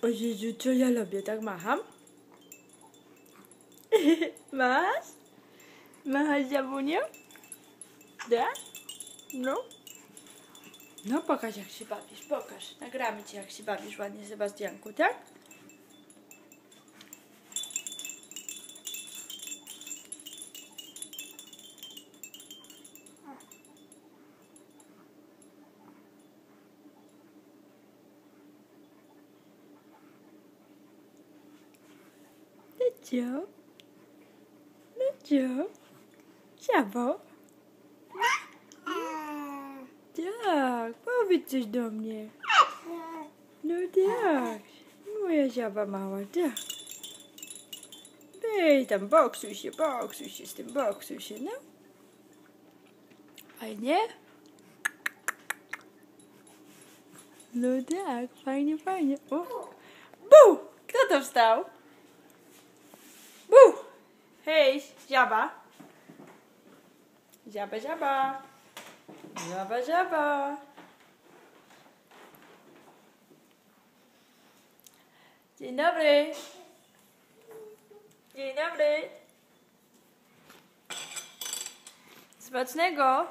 O Jezu, co ja lubię, tak macham? Masz? Machasz Jabunią? Tak? No. No pokaż, jak się bawisz, pokaż. Nagramy cię, jak się bawisz ładnie, Sebastianku, tak? No co? No co? Siabo? Tak, powiedz coś do mnie. No tak, moja siaba mała, tak. Ej, tam boksuj się z tym, boksuj się, no. Fajnie? No tak, fajnie, fajnie. O. Bu! Kto to wstał? Bu! Hej, ziaba. Ziaba, ziaba. Ziaba, ziaba. Dzień dobry. Dzień dobry. Smacznego.